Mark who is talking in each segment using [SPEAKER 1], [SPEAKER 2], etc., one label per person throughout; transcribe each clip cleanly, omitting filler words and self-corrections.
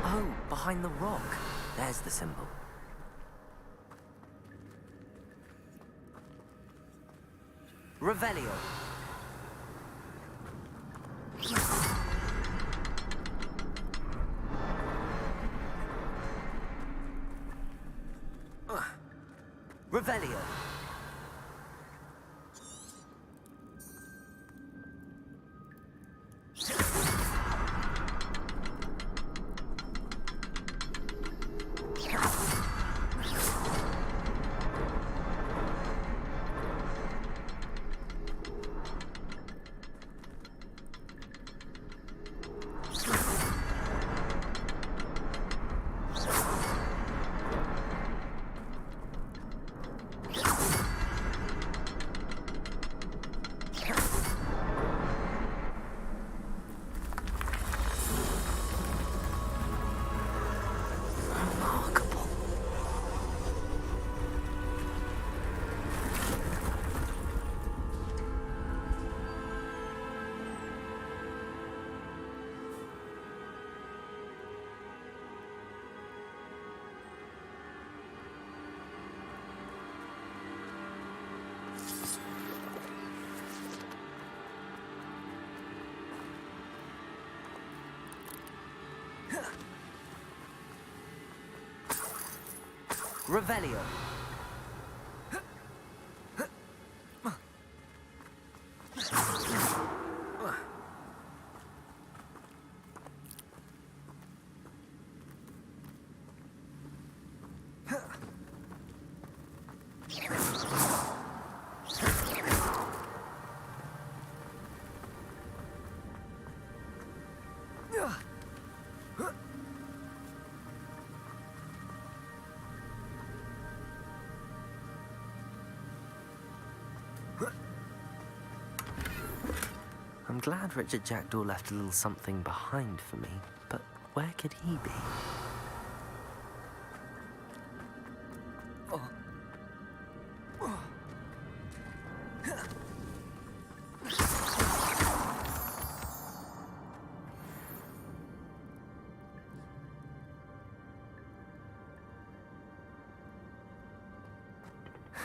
[SPEAKER 1] Oh, behind the rock. There's the symbol. Revelio. Revelio. Revelio. I'm glad Richard Jackdaw left a little something behind for me, but where could he be?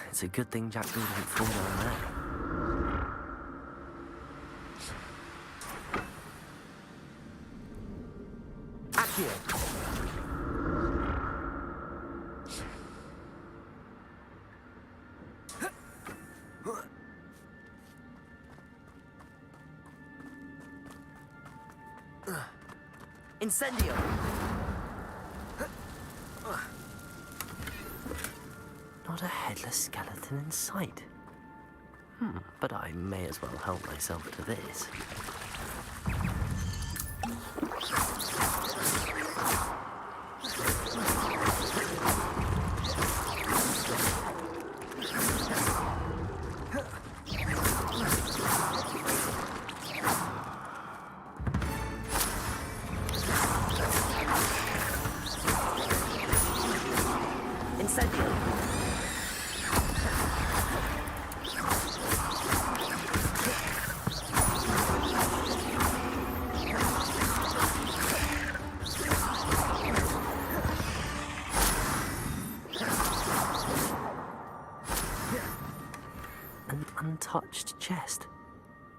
[SPEAKER 1] It's a good thing Jackdaw didn't fall down there. Incendio! Not a headless skeleton in sight. But I may as well help myself to this. An untouched chest.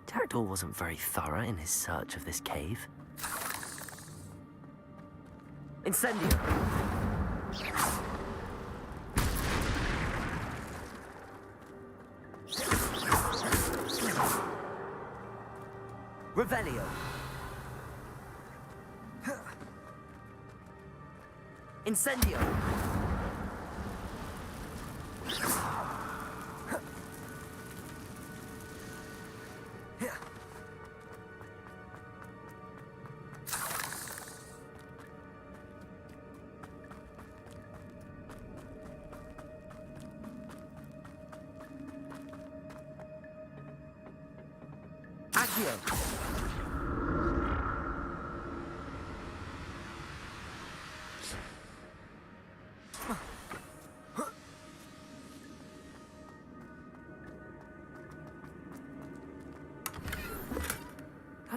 [SPEAKER 1] Jackdaw wasn't very thorough in his search of this cave. Incendio! Revelio! Incendio!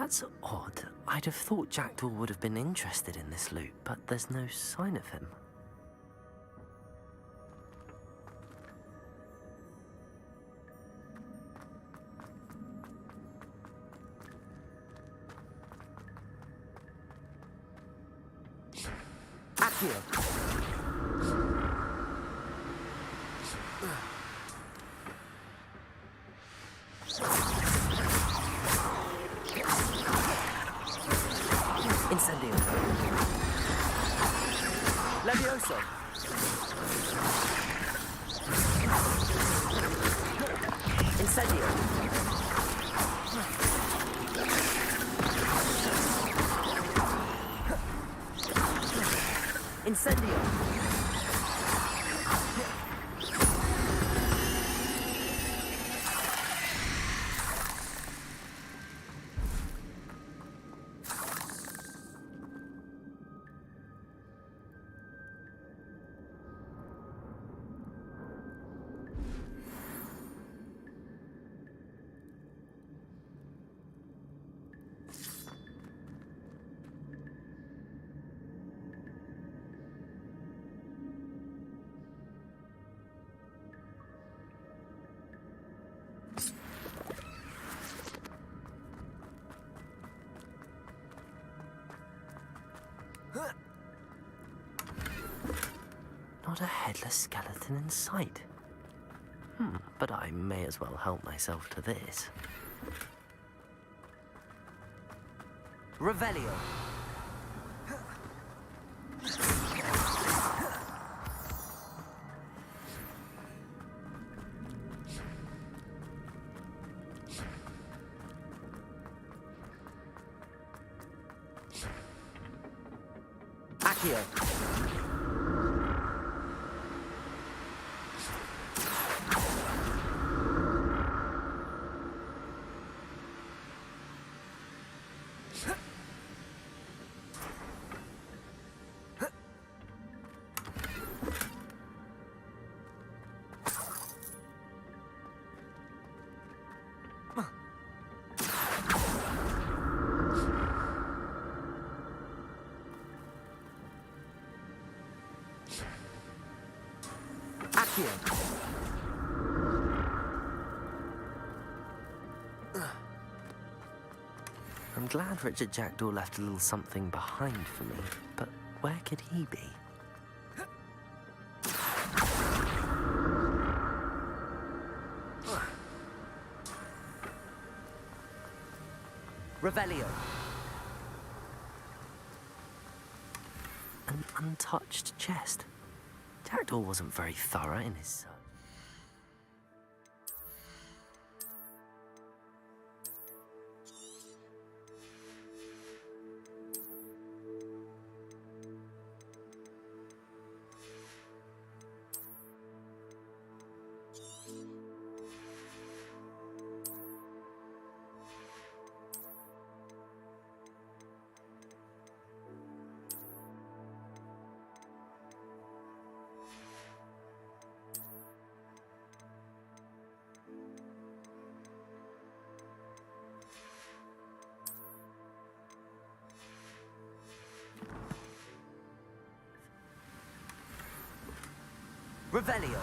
[SPEAKER 1] That's odd. I'd have thought Jackdaw would have been interested in this loot, but there's no sign of him. Accio! Incendio. Levioso. Incendio. Incendio. Not a headless skeleton in sight. But I may as well help myself to this. Revelio. Accio. I'm glad Richard Jackdaw left a little something behind for me, but where could he be? Revelio. An untouched chest. Jackdaw wasn't very thorough in his search. Revelio.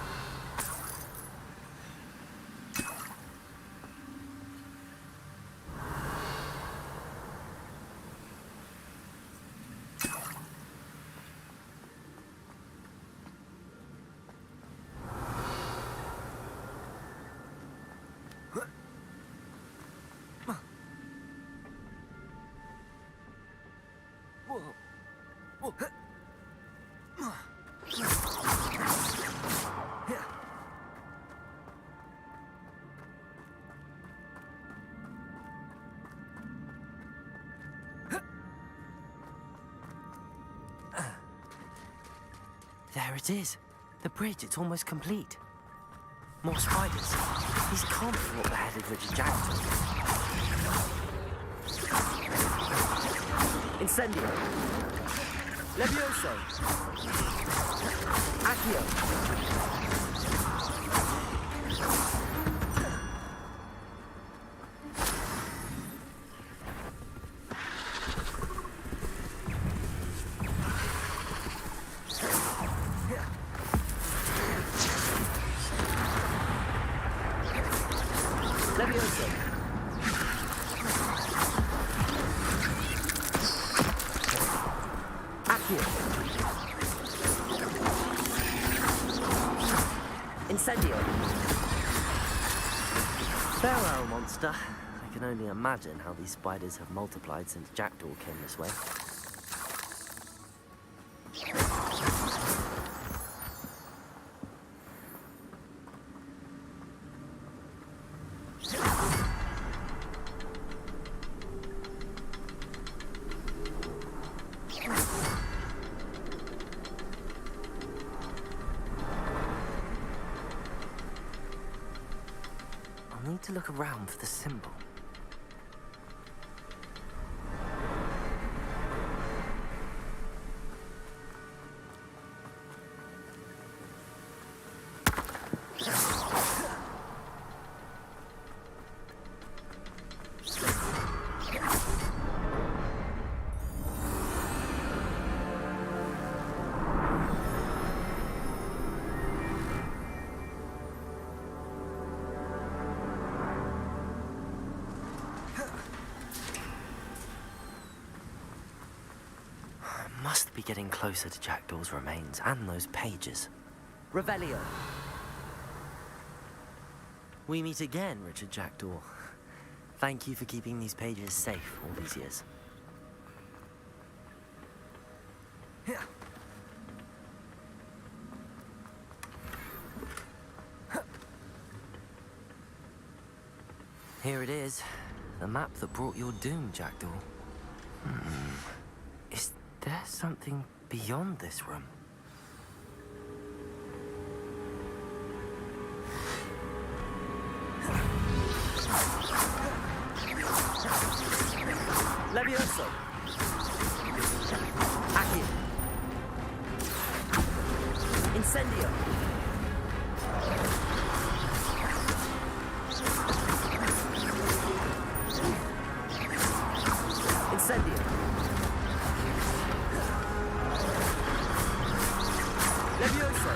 [SPEAKER 1] There it is. The bridge, it's almost complete. More spiders. These can't be what beheaded Richard Jackdaw. Incendio. Levioso. Accio. Levioso! Accio! Incendio! Farewell, monster. I can only imagine how these spiders have multiplied since Jackdaw came this way. I'll need to look around for the symbol. Must be getting closer to Jackdaw's remains and those pages. Revelio. We meet again, Richard Jackdaw. Thank you for keeping these pages safe all these years. Here it is, the map that brought your doom, Jackdaw. Is there something beyond this room? Levioso! Accio! Incendio! Incendio! Levioso!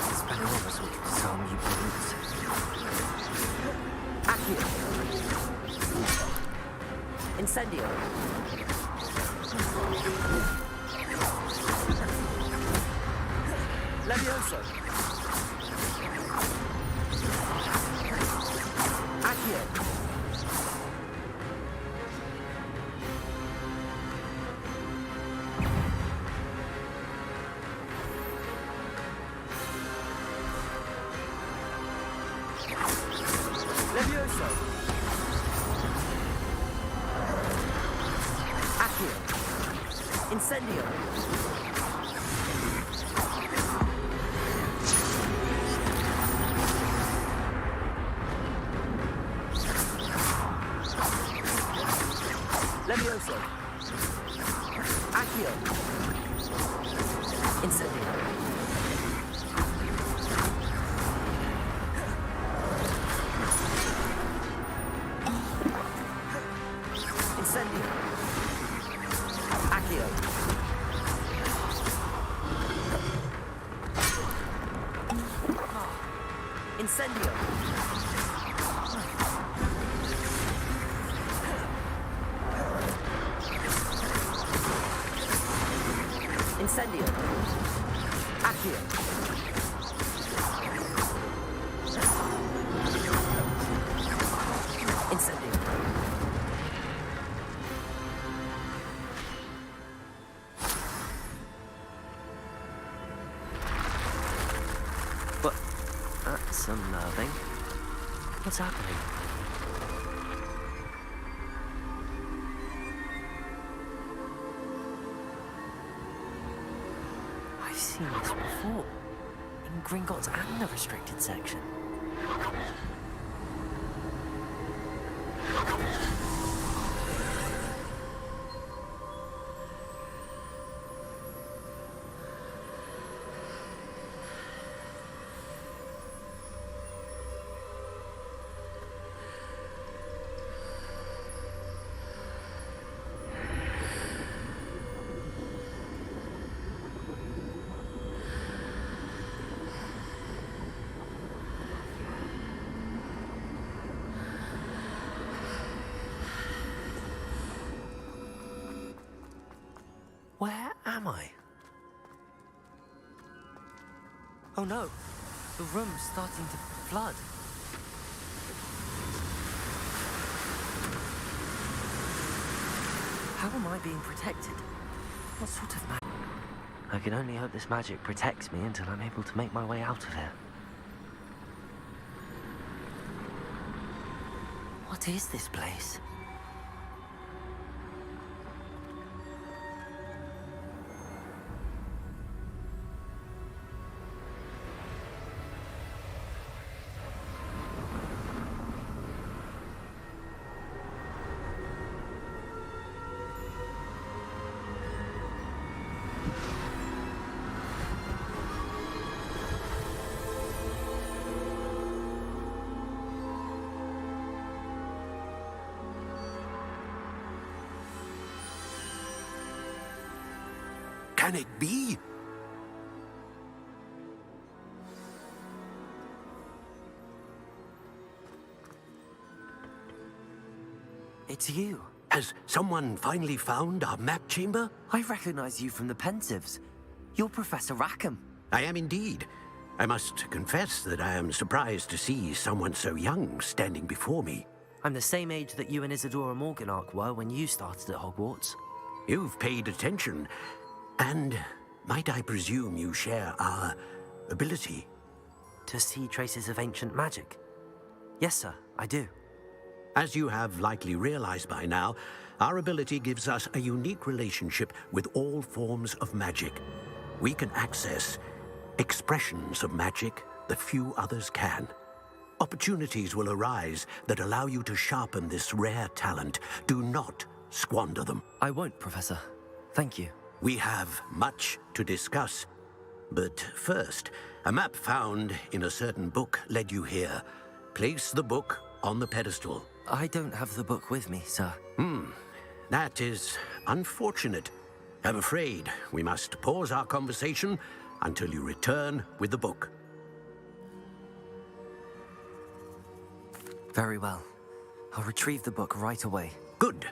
[SPEAKER 1] It's better on us with some you brutes. Accio! Incendio! Levioso! Accio! Levioso! Accio! Incendio! Levioso! Accio! Incendio! Incendio! Accio! Incendio! Incendio! Accio! Incendio! But that's unnerving. What's happening? I've seen this before. In Gringotts and the restricted section. am I? Oh no, the room's starting to flood. How am I being protected? What sort of magic? I can only hope this magic protects me until I'm able to make my way out of here. What is this place?
[SPEAKER 2] Can it be?
[SPEAKER 1] It's you.
[SPEAKER 2] Has someone finally found our map chamber?
[SPEAKER 1] I recognize you from the Pensives. You're Professor Rackham.
[SPEAKER 2] I am indeed. I must confess that I am surprised to see someone so young standing before me.
[SPEAKER 1] I'm the same age that you and Isadora Morganach were when you started at Hogwarts.
[SPEAKER 2] You've paid attention. And might I presume you share our ability?
[SPEAKER 1] To see traces of ancient magic? Yes, sir, I do.
[SPEAKER 2] As you have likely realized by now, our ability gives us a unique relationship with all forms of magic. We can access expressions of magic that few others can. Opportunities will arise that allow you to sharpen this rare talent. Do not squander them.
[SPEAKER 1] I won't, Professor. Thank you.
[SPEAKER 2] We have much to discuss. But first, a map found in a certain book led you here. Place the book on the pedestal.
[SPEAKER 1] I don't have the book with me, sir.
[SPEAKER 2] That is unfortunate. I'm afraid we must pause our conversation until you return with the book.
[SPEAKER 1] Very well. I'll retrieve the book right away.
[SPEAKER 2] Good.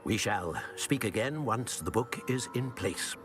[SPEAKER 2] We shall speak again once the book is in place.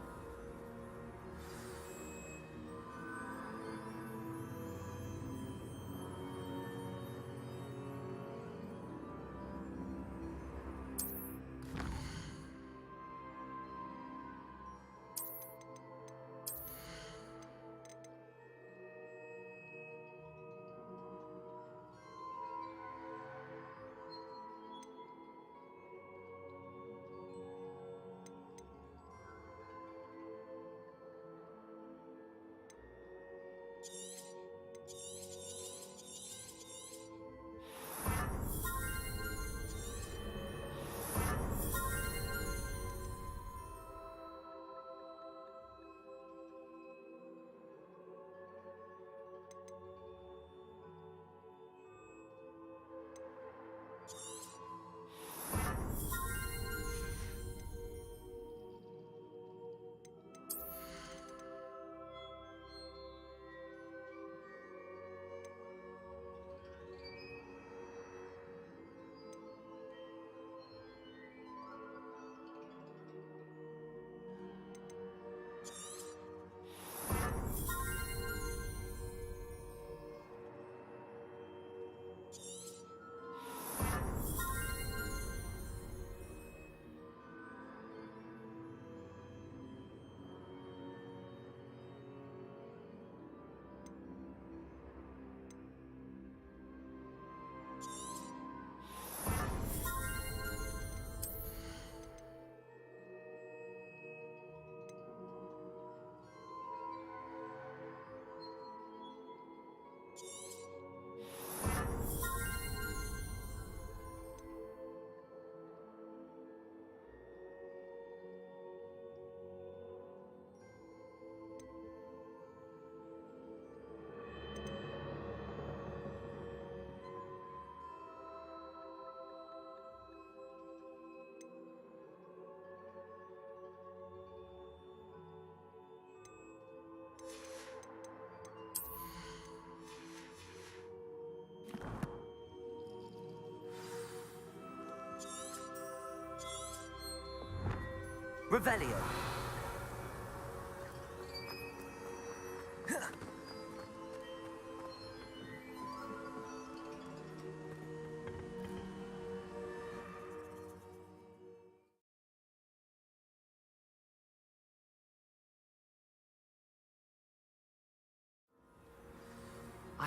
[SPEAKER 1] Revelio.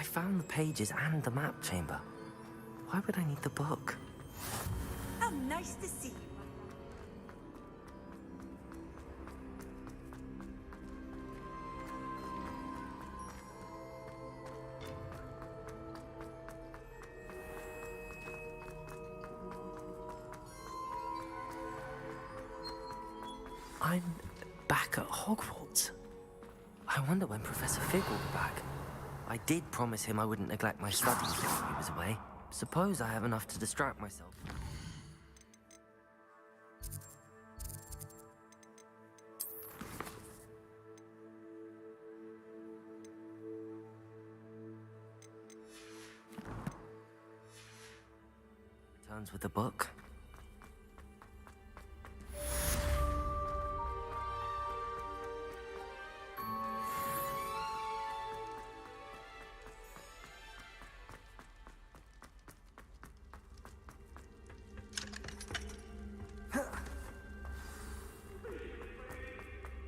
[SPEAKER 1] I found the pages and the map chamber. Why would I need the book?
[SPEAKER 3] How nice to see you.
[SPEAKER 1] I'm back at Hogwarts. I wonder when Professor Fig will be back. I did promise him I wouldn't neglect my studies while he was away. Suppose I have enough to distract myself. Returns with the book.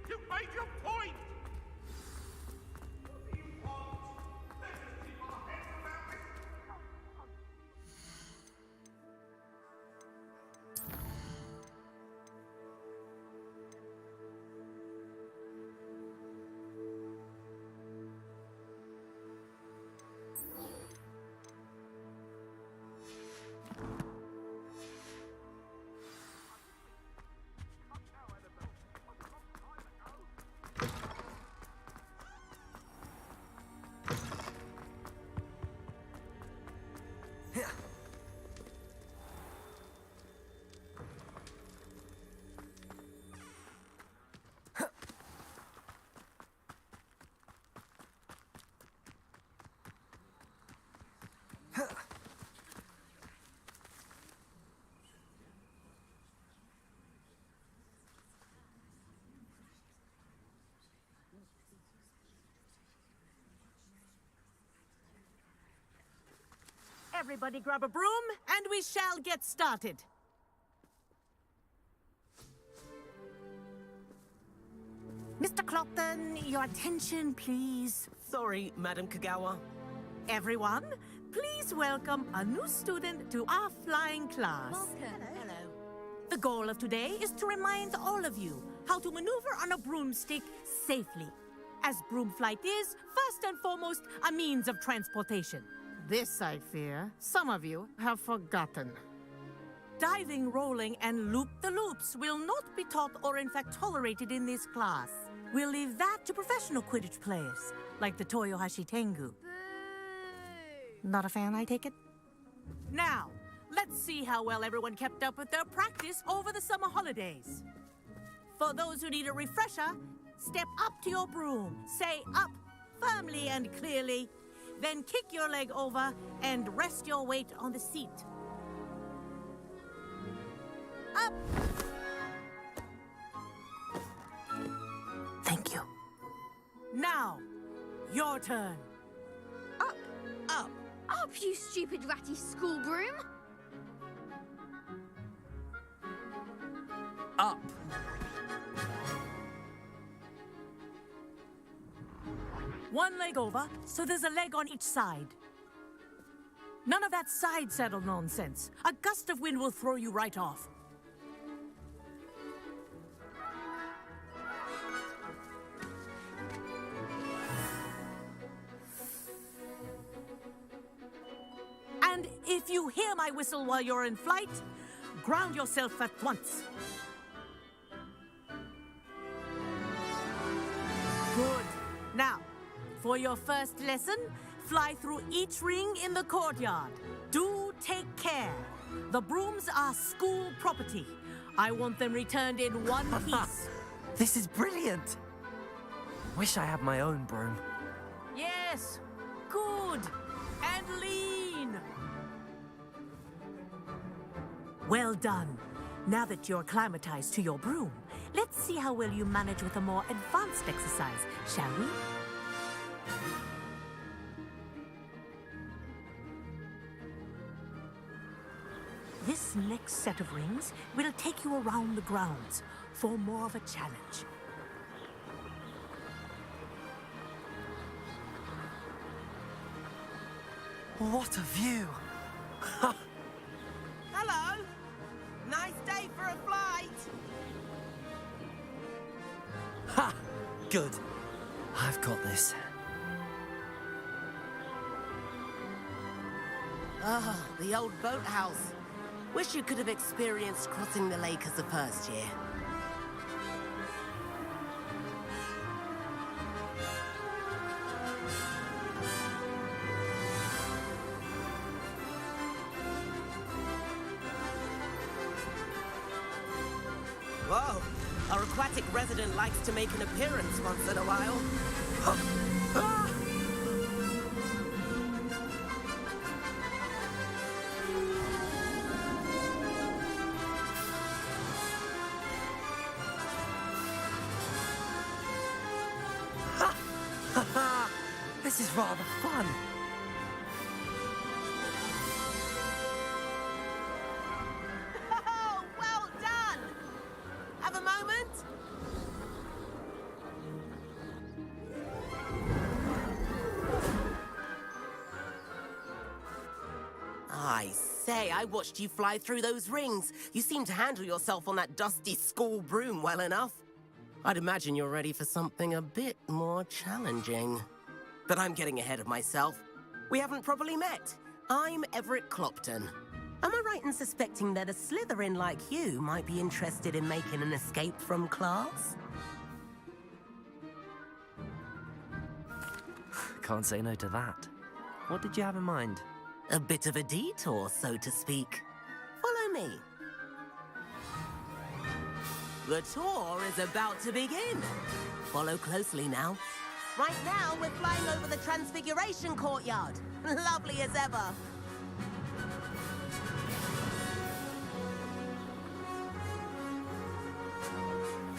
[SPEAKER 4] You made your point! What do you want? Let us keep our heads about this.
[SPEAKER 3] Everybody grab a broom, and we shall get started. Mr. Clopton, your attention, please.
[SPEAKER 5] Sorry, Madam Kagawa.
[SPEAKER 3] Everyone, please welcome a new student to our flying class.
[SPEAKER 6] Hello.
[SPEAKER 3] The goal of today is to remind all of you how to maneuver on a broomstick safely, as broom flight is, first and foremost, a means of transportation. This, I fear, some of you have forgotten. Diving, rolling, and loop-the-loops will not be taught or in fact tolerated in this class. We'll leave that to professional Quidditch players, like the Toyohashi Tengu. Not a fan, I take it? Now, let's see how well everyone kept up with their practice over the summer holidays. For those who need a refresher, step up to your broom, say up firmly and clearly, then kick your leg over and rest your weight on the seat. Up! Thank you. Now, your turn.
[SPEAKER 6] Up,
[SPEAKER 3] Up.
[SPEAKER 6] up, you stupid ratty school broom.
[SPEAKER 5] Up.
[SPEAKER 3] One leg over, so there's a leg on each side. None of that side saddle nonsense. A gust of wind will throw you right off. And if you hear my whistle while you're in flight, ground yourself at once. Good. Now, for your first lesson, fly through each ring in the courtyard. Do take care. The brooms are school property. I want them returned in one piece.
[SPEAKER 1] This is brilliant! Wish I had my own broom.
[SPEAKER 3] Yes. Good. And lean. Well done. Now that you're acclimatized to your broom, let's see how well you manage with a more advanced exercise, shall we? This next set of rings will take you around the grounds for more of a challenge.
[SPEAKER 1] What a view!
[SPEAKER 5] Hello! Nice day for a flight!
[SPEAKER 1] Ha! Good. I've got this.
[SPEAKER 5] Ah, the old boathouse. Wish you could have experienced crossing the lake as a first year. Whoa! Our aquatic resident likes to make an appearance once in a while. Ah!
[SPEAKER 1] This is rather fun.
[SPEAKER 5] Oh, well done! Have a moment? I say, I watched you fly through those rings. You seem to handle yourself on that dusty school broom well enough. I'd imagine you're ready for something a bit more challenging. But I'm getting ahead of myself. We haven't properly met. I'm Everett Clopton. Am I right in suspecting that a Slytherin like you might be interested in making an escape from class?
[SPEAKER 1] Can't say no to that. What did you have in mind?
[SPEAKER 5] A bit of a detour, so to speak. Follow me. The tour is about to begin. Follow closely now. Right now, we're flying over the Transfiguration Courtyard. Lovely as ever.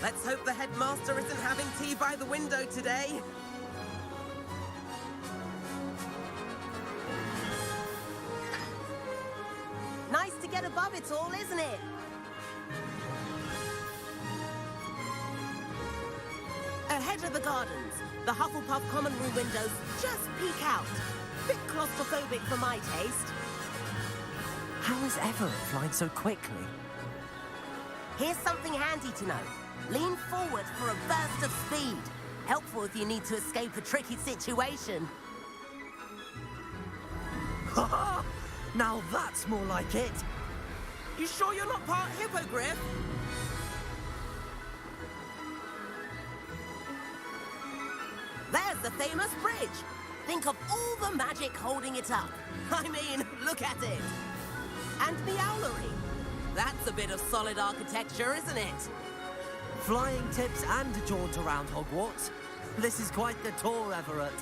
[SPEAKER 5] Let's hope the headmaster isn't having tea by the window today. Nice to get above it all, isn't it? Ahead of the gardens, the Hufflepuff common room windows just peek out. Bit claustrophobic for my taste.
[SPEAKER 1] How is Everett flying so quickly?
[SPEAKER 5] Here's something handy to know. Lean forward for a burst of speed. Helpful if you need to escape a tricky situation.
[SPEAKER 1] Now that's more like it.
[SPEAKER 5] You sure you're not part hippogriff? There's the famous bridge. Think of all the magic holding it up. I mean, look at it. And the owlery. That's a bit of solid architecture, isn't it?
[SPEAKER 1] Flying tips and a jaunt around Hogwarts. This is quite the tour, Everett.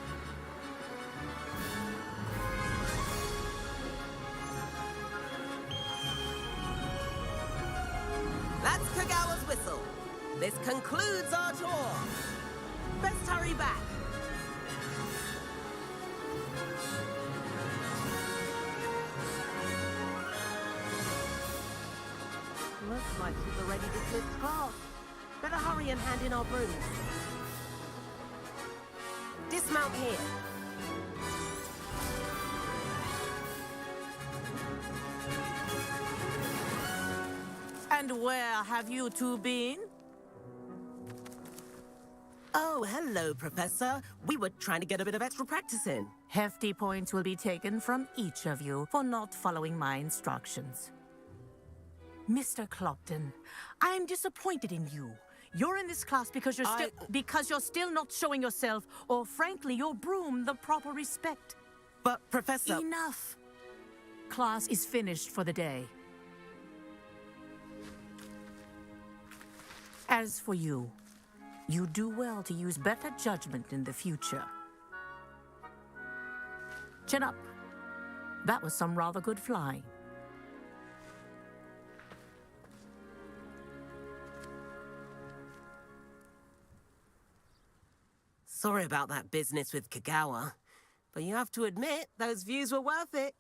[SPEAKER 5] That's Kagawa's whistle. This concludes our tour. Best hurry back. Looks like she's already dismissed class. Better hurry and hand in our brooms. Dismount here.
[SPEAKER 3] And where have you two been?
[SPEAKER 5] Oh, hello, Professor. We were trying to get a bit of extra practice in.
[SPEAKER 3] Hefty points will be taken from each of you for not following my instructions. Mr. Clopton, I'm disappointed in you. You're in this class because you're still not showing yourself, or frankly, your broom the proper respect.
[SPEAKER 5] But, Professor...
[SPEAKER 3] Enough. Class is finished for the day. As for you, you do well to use better judgment in the future. Chin up. That was some rather good flying.
[SPEAKER 5] Sorry about that business with Kagawa, but you have to admit, those views were worth it.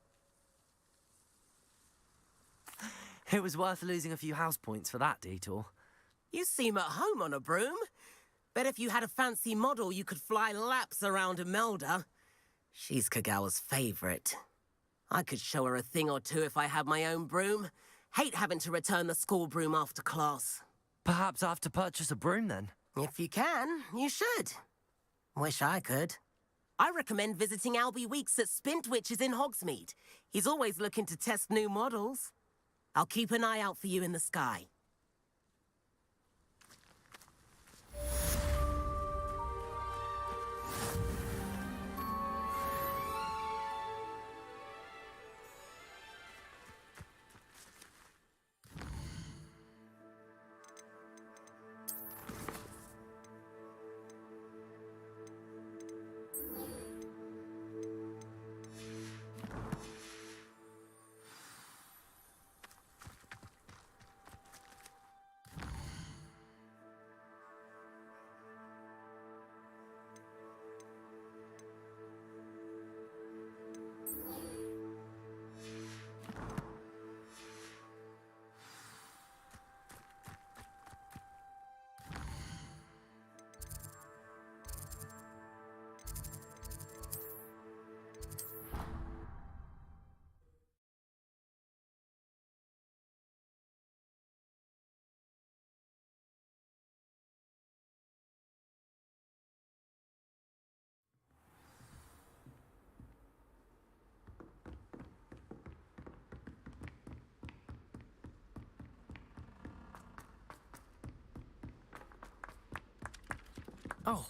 [SPEAKER 1] It was worth losing a few house points for that detour.
[SPEAKER 5] You seem at home on a broom. Bet if you had a fancy model, you could fly laps around Imelda. She's Kagawa's favorite. I could show her a thing or two if I had my own broom. Hate having to return the school broom after class.
[SPEAKER 1] Perhaps I have to purchase a broom then.
[SPEAKER 5] If you can, you should. Wish I could. I recommend visiting Albie Weeks at Spintwitches in Hogsmeade. He's always looking to test new models. I'll keep an eye out for you in the sky.
[SPEAKER 1] Oh.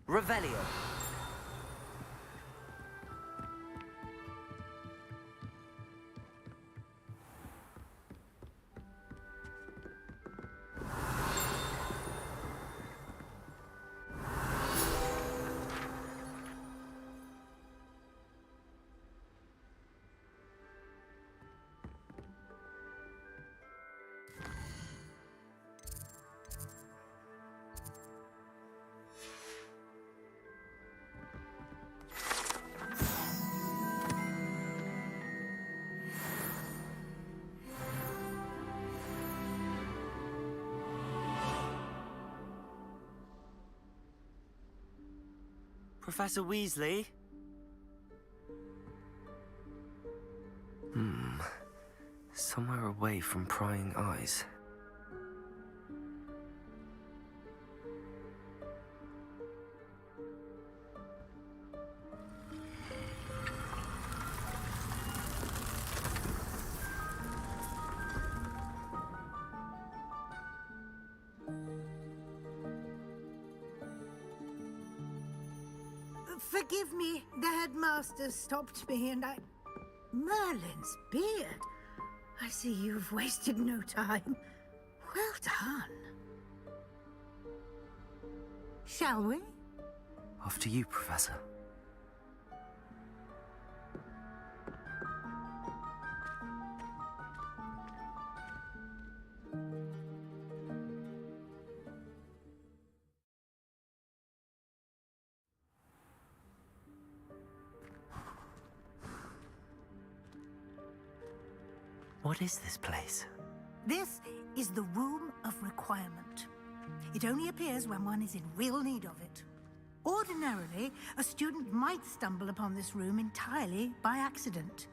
[SPEAKER 1] Revelio. Professor Weasley? Somewhere away from prying eyes.
[SPEAKER 7] Forgive me, the headmaster stopped me and I... Merlin's beard. I see you've wasted no time. Well done. Shall we?
[SPEAKER 1] Off to you, Professor. What is this place?
[SPEAKER 7] This is the Room of Requirement. It only appears when one is in real need of it. Ordinarily, a student might stumble upon this room entirely by accident.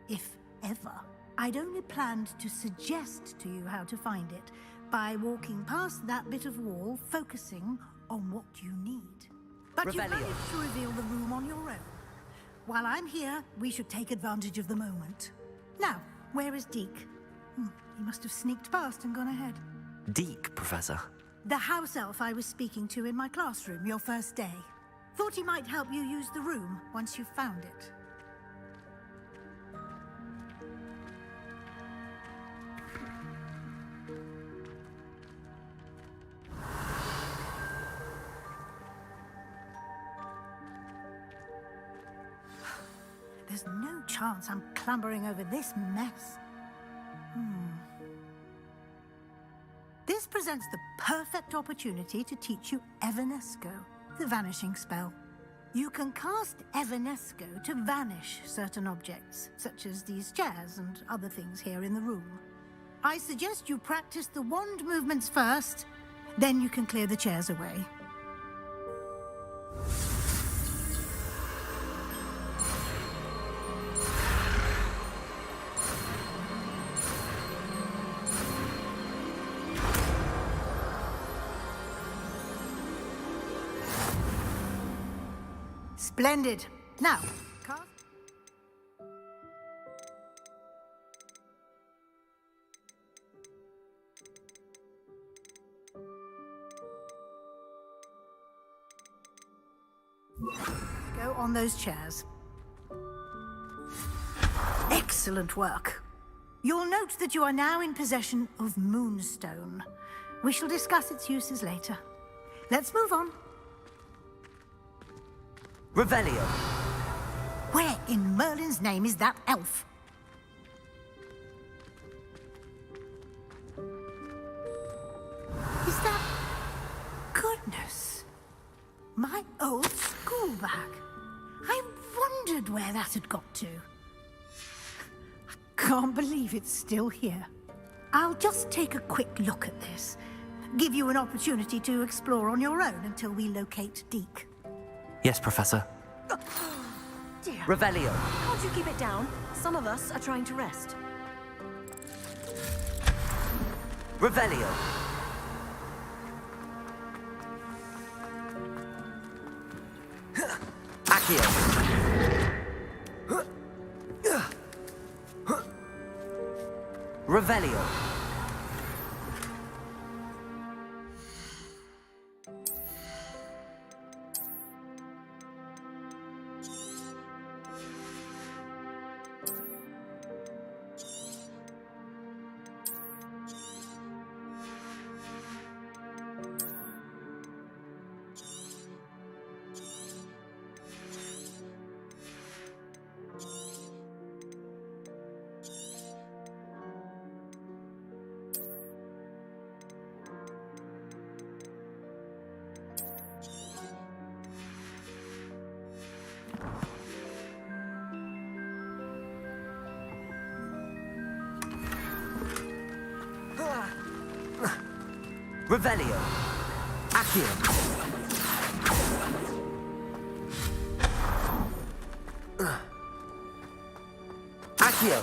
[SPEAKER 7] If ever. I'd only planned to suggest to you how to find it by walking past that bit of wall, focusing on what you need. But you
[SPEAKER 1] Revelio.
[SPEAKER 7] managed to reveal the room on your own. While I'm here, we should take advantage of the moment. Now, where is Deke? He must have sneaked past and gone ahead.
[SPEAKER 1] Deke, Professor.
[SPEAKER 7] The house elf I was speaking to in my classroom your first day. Thought he might help you use the room once you found it. There's no chance I'm clambering over this mess. This presents the perfect opportunity to teach you Evanesco, the vanishing spell. You can cast Evanesco to vanish certain objects, such as these chairs and other things here in the room. I suggest you practice the wand movements first, then you can clear the chairs away. Splendid. Now, cast. Go on those chairs. Excellent work. You'll note that you are now in possession of Moonstone. We shall discuss its uses later. Let's move on.
[SPEAKER 1] Revelio.
[SPEAKER 7] Where in Merlin's name is that elf? Is that... Goodness. My old school bag. I wondered where that had got to. I can't believe it's still here. I'll just take a quick look at this. Give you an opportunity to explore on your own until we locate Deke.
[SPEAKER 1] Yes, Professor.
[SPEAKER 8] Dear.
[SPEAKER 1] Revelio.
[SPEAKER 8] Can't you keep it down? Some of us are trying to rest.
[SPEAKER 1] Revelio. Accio. Revelio. Revelio. Accio. Accio.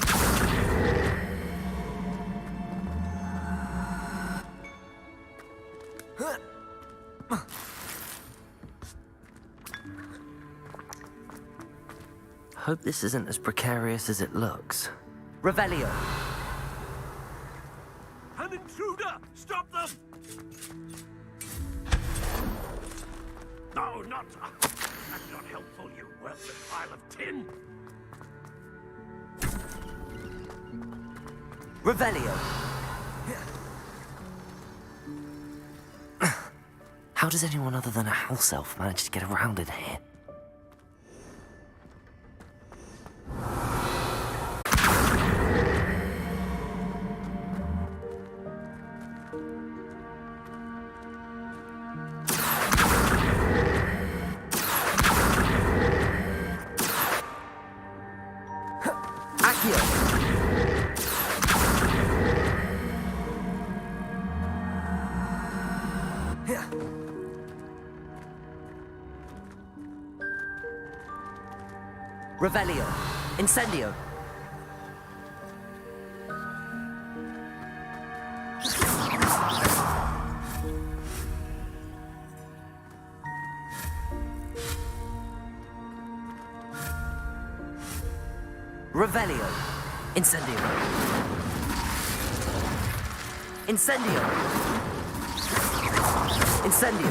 [SPEAKER 1] Hope this isn't as precarious as it looks. Revelio.
[SPEAKER 4] An intruder! Stop them! No, not... That's not helpful, you worthless pile of tin!
[SPEAKER 1] Revelio. How does anyone other than a house elf manage to get around in here? Revelio. Incendio. Revelio. Incendio. Incendio. Incendio.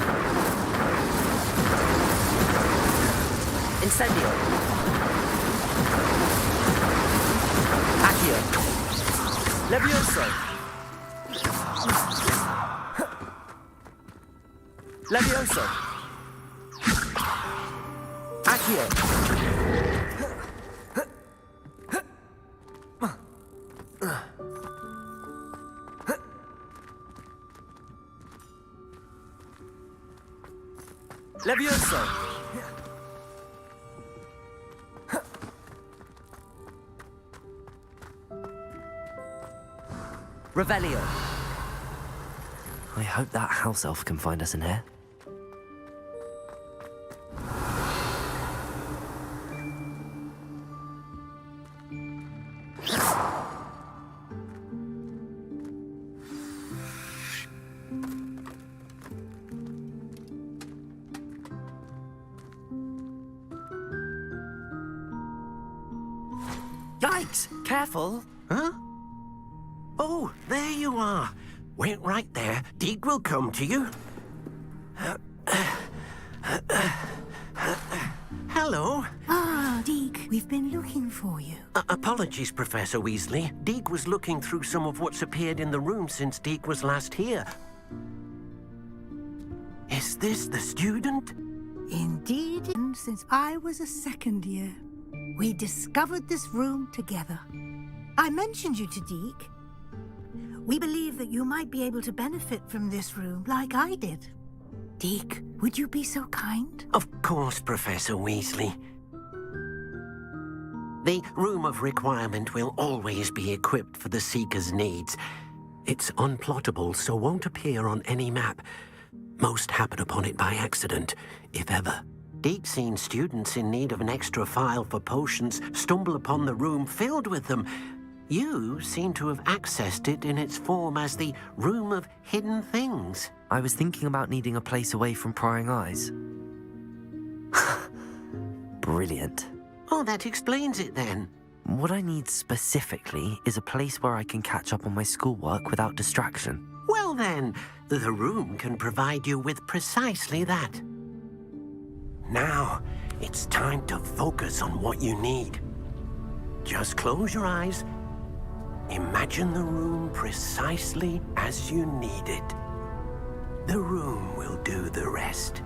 [SPEAKER 1] Incendio. Accio. Levioso. Levioso. Accio. Levioso. Revelio. I hope that house elf can find us in here. Yikes! Careful!
[SPEAKER 2] Huh? Oh, there you are. Wait right there. Deek will come to you. Hello.
[SPEAKER 7] Ah, Deke, we've been looking for you.
[SPEAKER 2] Apologies, Professor Weasley. Deek was looking through some of what's appeared in the room since Deek was last here. Is this the student?
[SPEAKER 7] Indeed, and since I was a second year, we discovered this room together. I mentioned you to Deke. We believe that you might be able to benefit from this room like I did. Deke, would you be so kind?
[SPEAKER 2] Of course, Professor Weasley. The Room of Requirement will always be equipped for the Seeker's needs. It's unplottable, so won't appear on any map. Most happen upon it by accident, if ever. Deke's seen students in need of an extra file for potions stumble upon the room filled with them. You seem to have accessed it in its form as the Room of Hidden Things.
[SPEAKER 1] I was thinking about needing a place away from prying eyes. Brilliant.
[SPEAKER 2] Oh, that explains it then.
[SPEAKER 1] What I need specifically is a place where I can catch up on my schoolwork without distraction.
[SPEAKER 2] Well then, the room can provide you with precisely that. Now, it's time to focus on what you need. Just close your eyes. Imagine the room precisely as you need it. The room will do the rest.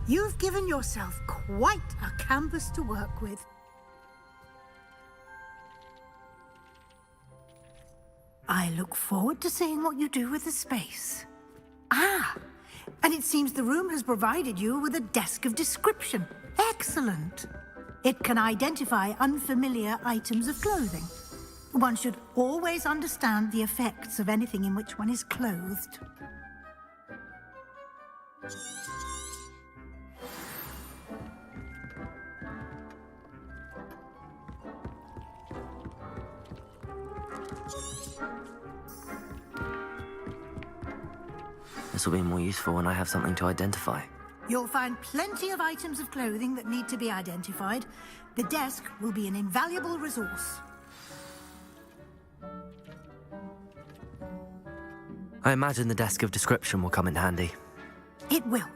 [SPEAKER 7] You've given yourself quite a canvas to work with. I look forward to seeing what you do with the space. Ah, and it seems the room has provided you with a desk of description. Excellent. It can identify unfamiliar items of clothing. One should always understand the effects of anything in which one is clothed.
[SPEAKER 1] This will be more useful when I have something to identify.
[SPEAKER 7] You'll find plenty of items of clothing that need to be identified. The desk will be an invaluable resource.
[SPEAKER 1] I imagine the desk of description will come in handy.
[SPEAKER 7] It will.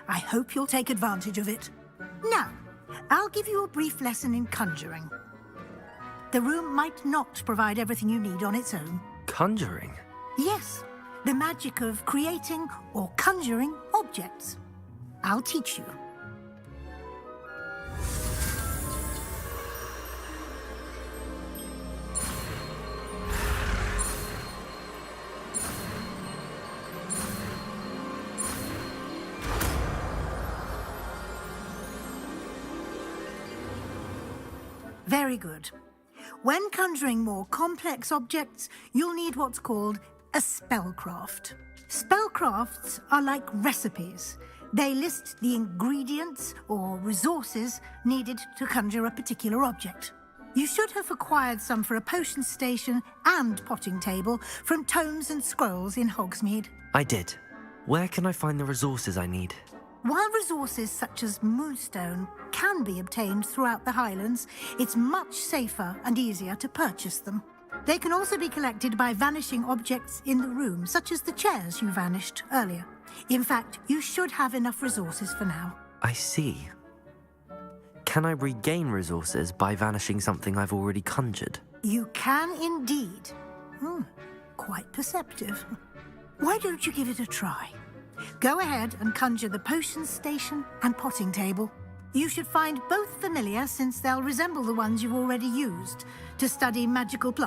[SPEAKER 7] I hope you'll take advantage of it. Now, I'll give you a brief lesson in conjuring. The room might not provide everything you need on its own.
[SPEAKER 1] Conjuring?
[SPEAKER 7] Yes, the magic of creating or conjuring objects. I'll teach you. Very good. When conjuring more complex objects, you'll need what's called a spellcraft. Spellcrafts are like recipes. They list the ingredients or resources needed to conjure a particular object. You should have acquired some for a potion station and potting table from tomes and scrolls in Hogsmeade.
[SPEAKER 1] I did. Where can I find the resources I need?
[SPEAKER 7] While resources such as moonstone can be obtained throughout the Highlands, it's much safer and easier to purchase them. They can also be collected by vanishing objects in the room, such as the chairs you vanished earlier. In fact, you should have enough resources for now.
[SPEAKER 1] I see. Can I regain resources by vanishing something I've already conjured?
[SPEAKER 7] You can indeed. Quite perceptive. Why don't you give it a try? Go ahead and conjure the potion station and potting table. You should find both familiar since they'll resemble the ones you've already used to study magical plants.